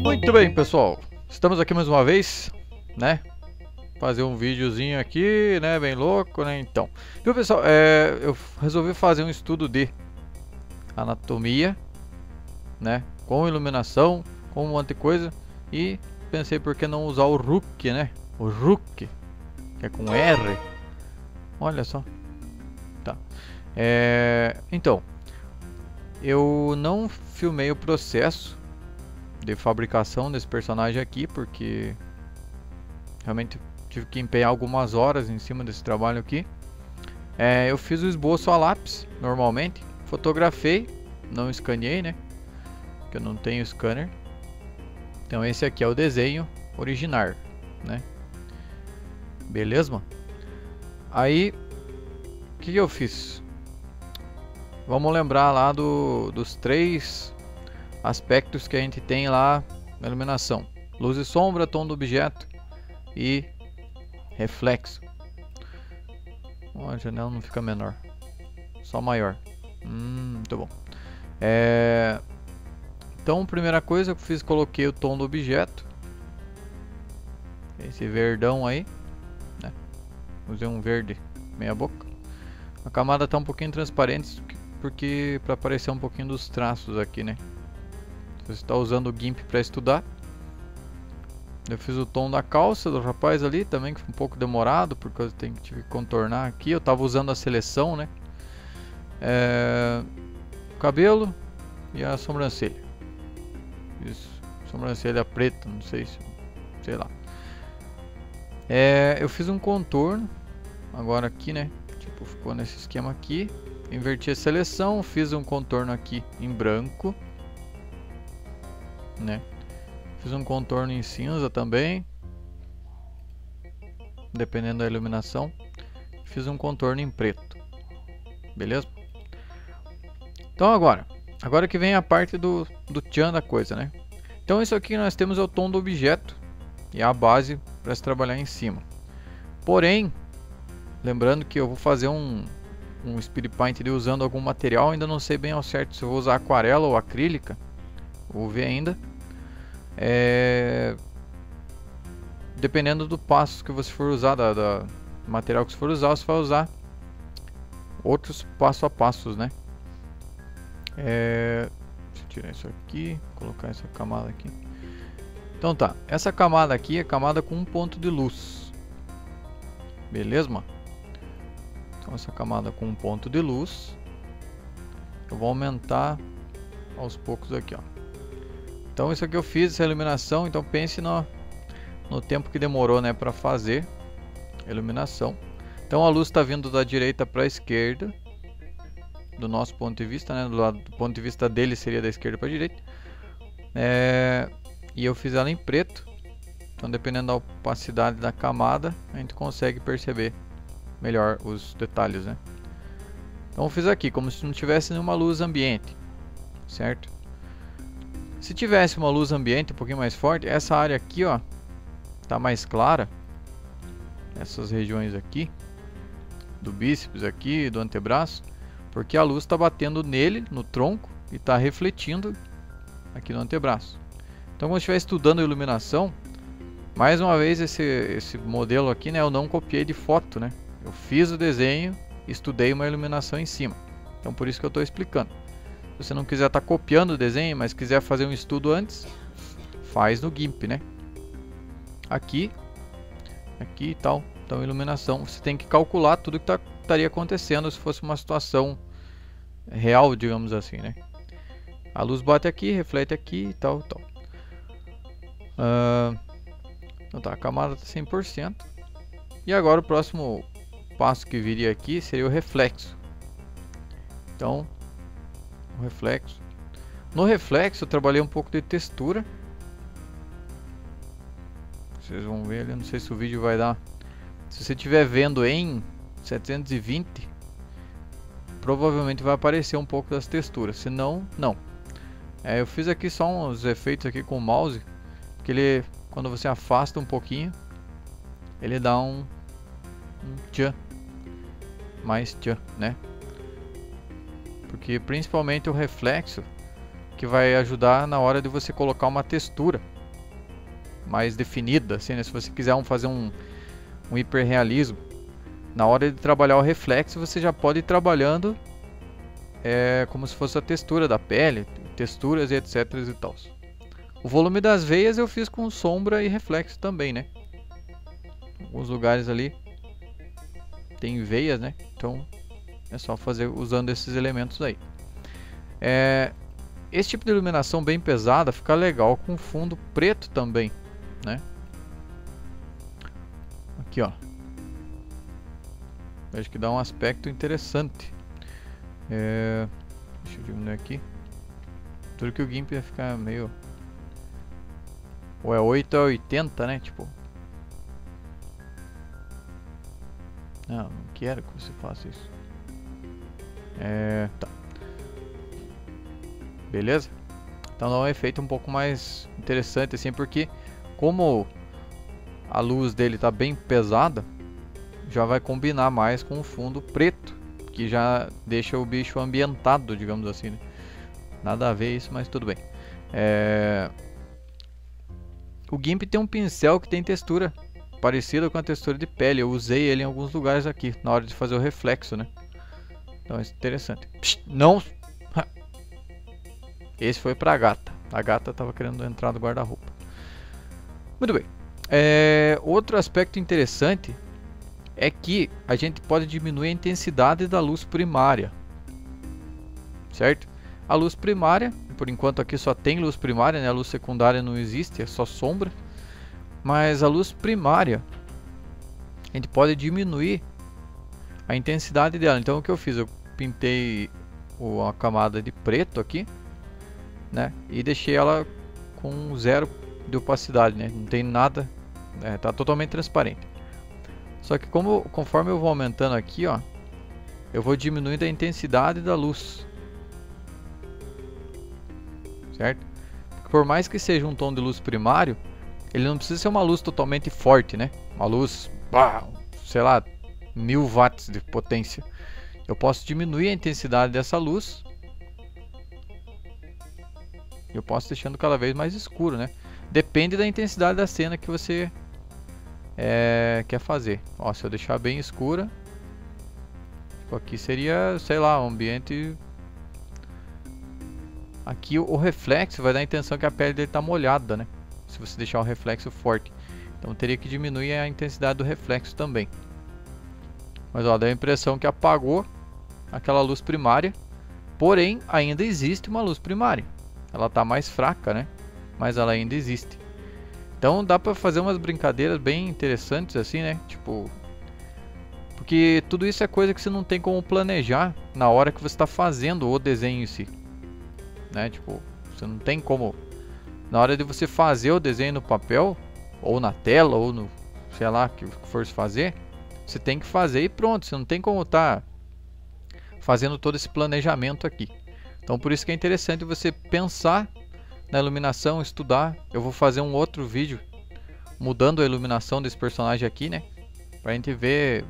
Muito bem, pessoal, estamos aqui mais uma vez, né? Fazer um videozinho aqui, né? Bem louco, né? Então, viu, pessoal? Eu resolvi fazer um estudo de anatomia, né? Com iluminação, com um monte de coisa. E pensei, por que não usar o RUC, né? O RUC, que é com R. Olha só. Tá. Então, eu não filmei o processo de fabricação desse personagem aqui, porque realmente tive que empenhar algumas horas em cima desse trabalho aqui. Eu fiz o esboço a lápis, normalmente. Fotografei, não escaneei, né? Porque eu não tenho scanner. Então esse aqui é o desenho original, né? Beleza? Aí, o que eu fiz? Vamos lembrar lá dos três aspectos que a gente tem lá na iluminação: luz e sombra, tom do objeto e reflexo. A janela não fica menor, só maior. Muito bom. Então, primeira coisa que eu fiz, coloquei o tom do objeto, esse verdão aí, né? Usei um verde meia boca. A camada está um pouquinho transparente, porque para aparecer um pouquinho dos traços aqui, né? Se você está usando o GIMP para estudar. Eu fiz o tom da calça do rapaz ali também, que foi um pouco demorado, porque eu tive que contornar aqui. Eu estava usando a seleção, né? O cabelo e a sobrancelha. Isso, sobrancelha preta, não sei se... sei lá. Eu fiz um contorno agora aqui, né? Tipo, ficou nesse esquema aqui. Inverti a seleção, fiz um contorno aqui em branco, né? Fiz um contorno em cinza também, dependendo da iluminação. Fiz um contorno em preto, beleza? Então agora que vem a parte do tchan da coisa, né? Então isso aqui que nós temos é o tom do objeto e a base para se trabalhar em cima. Porém, lembrando que eu vou fazer um speed paint usando algum material, ainda não sei bem ao certo se eu vou usar aquarela ou acrílica, vou ver ainda. Dependendo do passo que você for usar, do material que você for usar, você vai usar outros passo a passos, né? Deixa eu tirar isso aqui, colocar essa camada aqui. Então tá, essa camada aqui é camada com um ponto de luz, beleza, mano? Então essa camada com um ponto de luz, eu vou aumentar aos poucos aqui, ó. Então isso aqui eu fiz, essa iluminação, então pense no tempo que demorou, né, para fazer a iluminação. Então a luz está vindo da direita para a esquerda, do nosso ponto de vista, né, do ponto de vista dele seria da esquerda para a direita. E eu fiz ela em preto, então dependendo da opacidade da camada, a gente consegue perceber melhor os detalhes, né? Então eu fiz aqui como se não tivesse nenhuma luz ambiente, certo? Se tivesse uma luz ambiente um pouquinho mais forte, essa área aqui, ó, tá mais clara. Essas regiões aqui, do bíceps aqui, do antebraço, porque a luz está batendo nele, no tronco, e está refletindo aqui no antebraço. Então quando estiver estudando iluminação, mais uma vez esse modelo aqui, né, eu não copiei de foto, né? Eu fiz o desenho, estudei uma iluminação em cima. Então por isso que eu estou explicando. Se você não quiser estar copiando o desenho, mas quiser fazer um estudo antes, faz no GIMP, né? Aqui e tal. Então iluminação, você tem que calcular tudo que estaria acontecendo se fosse uma situação real, digamos assim, né? A luz bate aqui, reflete aqui e tal, tal. Então tá, a camada está 100%. E agora o próximo passo que viria aqui seria o reflexo. Então, o reflexo. No reflexo eu trabalhei um pouco de textura. Vocês vão ver ali, não sei se o vídeo vai dar. Se você estiver vendo em 720, provavelmente vai aparecer um pouco das texturas. Se não, não. Eu fiz aqui só uns efeitos aqui com o mouse, que ele, quando você afasta um pouquinho, ele dá um tchan, mais tchan, né? Porque principalmente o reflexo, que vai ajudar na hora de você colocar uma textura mais definida, assim, né? Se você quiser fazer um hiperrealismo, na hora de trabalhar o reflexo, você já pode ir trabalhando como se fosse a textura da pele, texturas e etc e tal. O volume das veias eu fiz com sombra e reflexo também, né? Alguns lugares ali tem veias, né? Então é só fazer usando esses elementos aí. Esse tipo de iluminação bem pesada fica legal com fundo preto também, né? Aqui, ó. Acho que dá um aspecto interessante. Deixa eu diminuir aqui. Tudo que o GIMP vai ficar meio... Ou é 8 ou 80, né? Tipo... Não quero que você faça isso. Tá. Beleza? Então dá um efeito um pouco mais interessante assim, porque como a luz dele tá bem pesada, já vai combinar mais com o fundo preto, que já deixa o bicho ambientado, digamos assim, né? Nada a ver isso, mas tudo bem. O GIMP tem um pincel que tem textura parecida com a textura de pele. Eu usei ele em alguns lugares aqui, na hora de fazer o reflexo, né? Então é interessante. Psst, não! Esse foi pra gata. A gata estava querendo entrar no guarda-roupa. Muito bem. Outro aspecto interessante é que a gente pode diminuir a intensidade da luz primária. Certo? A luz primária, por enquanto aqui só tem luz primária, né? A luz secundária não existe, é só sombra. Mas a luz primária, a gente pode diminuir a intensidade dela. Então o que eu fiz? Eu pintei a camada de preto aqui, né? E deixei ela com 0 de opacidade, né? Não tem nada, tá totalmente transparente. Só que conforme eu vou aumentando aqui, ó, eu vou diminuindo a intensidade da luz, certo? Porque por mais que seja um tom de luz primário, ele não precisa ser uma luz totalmente forte, né? Uma luz, sei lá, 1000 watts de potência. Eu posso diminuir a intensidade dessa luz. Eu posso deixando cada vez mais escuro, né? Depende da intensidade da cena que você quer fazer. Ó, se eu deixar bem escura, tipo, aqui seria, sei lá, um ambiente. Aqui o reflexo vai dar a intenção que a pele dele tá molhada, né? Se você deixar o reflexo forte. Então teria que diminuir a intensidade do reflexo também. Mas ó, dá a impressão que apagou aquela luz primária. Porém, ainda existe uma luz primária. Ela tá mais fraca, né? Mas ela ainda existe. Então dá pra fazer umas brincadeiras bem interessantes assim, né? Tipo... Porque tudo isso é coisa que você não tem como planejar na hora que você está fazendo o desenho em si, né? Tipo, você não tem como... Na hora de você fazer o desenho no papel, ou na tela, ou no... sei lá, que for fazer, você tem que fazer e pronto. Você não tem como estar fazendo todo esse planejamento aqui. Então por isso que é interessante você pensar na iluminação, estudar. Eu vou fazer um outro vídeo mudando a iluminação desse personagem aqui, né? Pra gente ver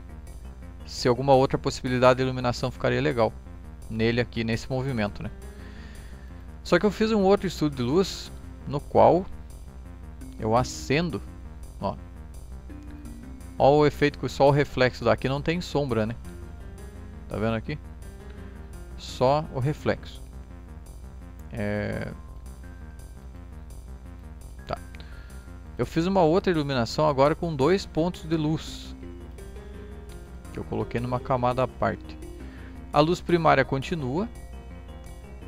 se alguma outra possibilidade de iluminação ficaria legal nele aqui, nesse movimento, né? Só que eu fiz um outro estudo de luz no qual eu acendo, ó o efeito que só o reflexo daqui não tem sombra, né? Tá vendo aqui? Só o reflexo. Tá. Eu fiz uma outra iluminação agora com 2 pontos de luz que eu coloquei numa camada à parte. A luz primária continua,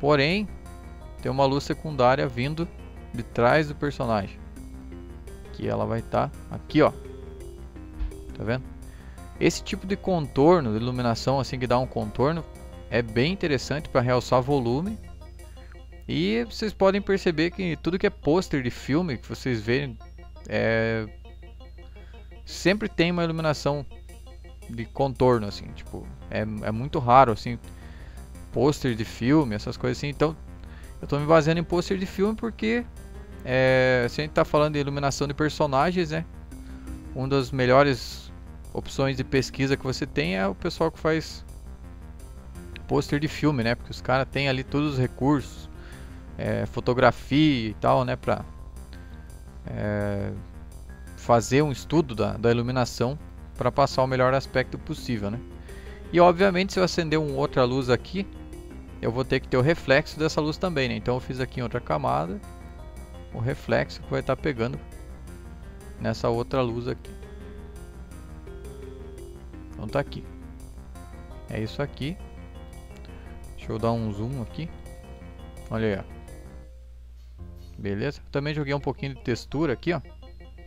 porém tem uma luz secundária vindo de trás do personagem, que ela vai estar aqui, ó. Tá vendo? Esse tipo de contorno, de iluminação assim que dá um contorno, é bem interessante para realçar volume. E vocês podem perceber que tudo que é pôster de filme que vocês verem sempre tem uma iluminação de contorno assim, tipo, é muito raro assim pôster de filme, essas coisas assim. Então eu estou me baseando em pôster de filme porque se a gente está falando de iluminação de personagens, né, uma das melhores opções de pesquisa que você tem é o pessoal que faz pôster de filme, né, porque os caras têm ali todos os recursos, fotografia e tal, né, para fazer um estudo da iluminação para passar o melhor aspecto possível, né? E obviamente se eu acender uma outra luz aqui, eu vou ter que ter o reflexo dessa luz também, né? Então eu fiz aqui em outra camada o reflexo que vai estar pegando nessa outra luz aqui. Então tá aqui. É isso aqui. Deixa eu dar um zoom aqui. Olha aí, ó. Beleza? Também joguei um pouquinho de textura aqui, ó.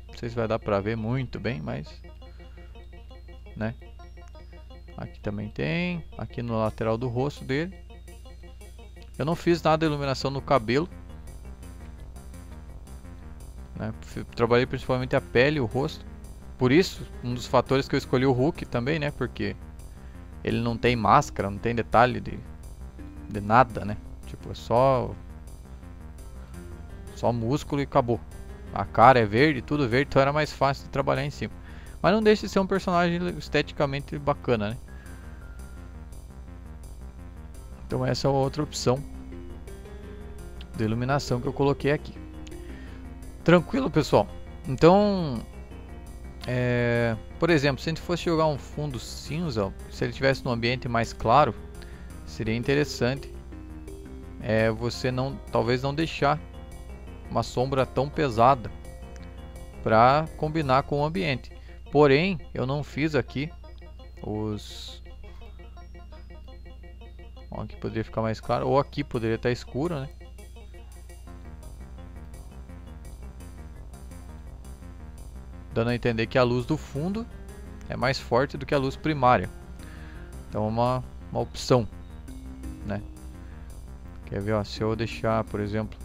Não sei se vai dar pra ver muito bem, mas... né? Aqui também tem. Aqui no lateral do rosto dele. Eu não fiz nada de iluminação no cabelo, né? Trabalhei principalmente a pele e o rosto. Por isso, um dos fatores que eu escolhi o Hulk também, né? Porque ele não tem máscara, não tem detalhe de nada, né? Tipo, é só músculo e acabou. A cara é verde, tudo verde, então era mais fácil de trabalhar em cima. Mas não deixa de ser um personagem esteticamente bacana, né? Então essa é outra opção de iluminação que eu coloquei aqui. Tranquilo, pessoal? Então, por exemplo, se a gente fosse jogar um fundo cinza, se ele tivesse num ambiente mais claro, seria interessante você talvez não deixar uma sombra tão pesada para combinar com o ambiente. Porém, eu não fiz aqui os... Ó, aqui poderia ficar mais claro, ou aqui poderia estar escuro, né? Dando a entender que a luz do fundo é mais forte do que a luz primária. Então é uma opção, né? Quer ver, ó, se eu deixar, por exemplo,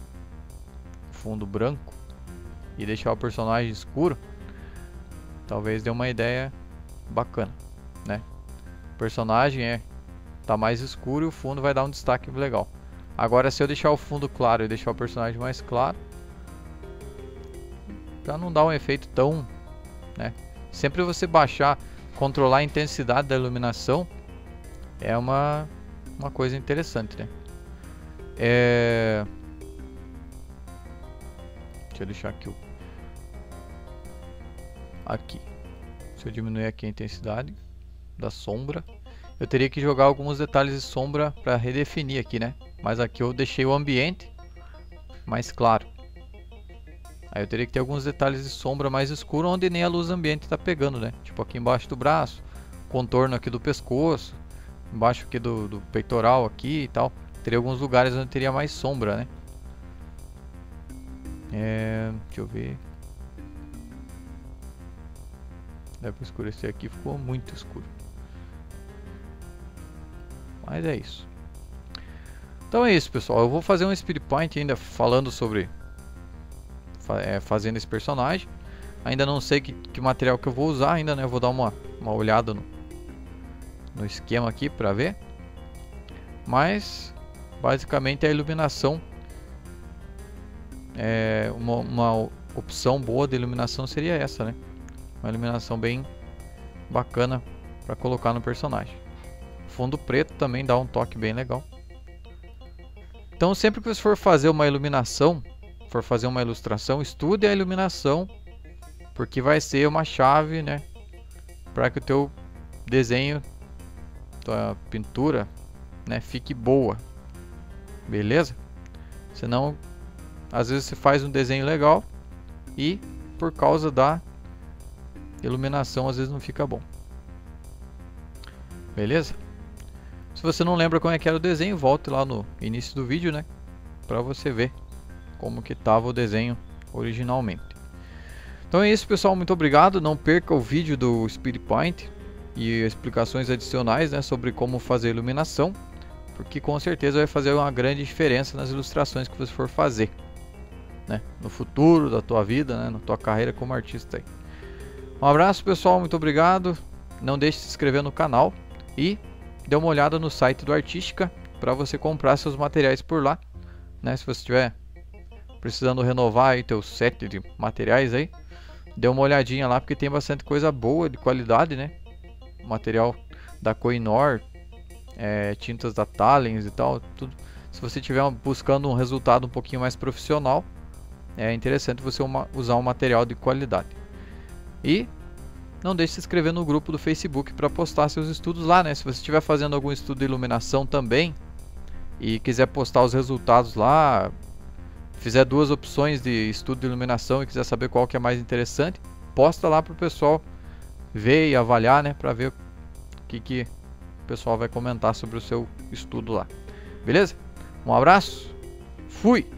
fundo branco e deixar o personagem escuro, talvez dê uma ideia bacana, né? O personagem tá mais escuro e o fundo vai dar um destaque legal. Agora se eu deixar o fundo claro e deixar o personagem mais claro, para não dar um efeito tão, né? Sempre você baixar, controlar a intensidade da iluminação é uma coisa interessante, né? Deixa eu deixar aqui aqui. Se eu diminuir aqui a intensidade da sombra, eu teria que jogar alguns detalhes de sombra para redefinir aqui, né? Mas aqui eu deixei o ambiente mais claro. Aí eu teria que ter alguns detalhes de sombra mais escuro onde nem a luz ambiente está pegando, né? Tipo aqui embaixo do braço, contorno aqui do pescoço, embaixo aqui do peitoral aqui e tal. Teria alguns lugares onde teria mais sombra, né? Deixa eu ver. Dá pra escurecer aqui, ficou muito escuro. Mas é isso. Então é isso, pessoal. Eu vou fazer um speed paint ainda falando sobre fazendo esse personagem. Ainda não sei que material que eu vou usar ainda, né? Eu vou dar uma olhada no esquema aqui para ver. Mas basicamente a iluminação uma opção boa de iluminação seria essa, né? Uma iluminação bem bacana para colocar no personagem. Fundo preto também dá um toque bem legal. Então sempre que você for fazer uma iluminação, for fazer uma ilustração, estude a iluminação, porque vai ser uma chave, né, para que o teu desenho, tua pintura, né, fique boa. Beleza? Senão, às vezes você faz um desenho legal e por causa da iluminação às vezes não fica bom. Beleza? Se você não lembra como é que era o desenho, volte lá no início do vídeo, né, para você ver como que estava o desenho originalmente. Então é isso, pessoal, muito obrigado. Não perca o vídeo do Speed Paint e explicações adicionais, né, sobre como fazer iluminação, porque com certeza vai fazer uma grande diferença nas ilustrações que você for fazer, né, no futuro da tua vida, né, na tua carreira como artista aí. Um abraço, pessoal, muito obrigado. Não deixe de se inscrever no canal e dê uma olhada no site do Artística para você comprar seus materiais por lá, né? Se você estiver precisando renovar aí teu set de materiais aí, dê uma olhadinha lá porque tem bastante coisa boa, de qualidade, né? Material da Koh-i-Noor, tintas da Talens e tal, tudo. se você estiver buscando um resultado um pouquinho mais profissional, é interessante você usar um material de qualidade. E não deixe de se inscrever no grupo do Facebook para postar seus estudos lá, né? Se você estiver fazendo algum estudo de iluminação também e quiser postar os resultados lá, fizer 2 opções de estudo de iluminação e quiser saber qual que é mais interessante, posta lá para o pessoal ver e avaliar, né? Para ver o que o pessoal vai comentar sobre o seu estudo lá. Beleza? Um abraço, fui!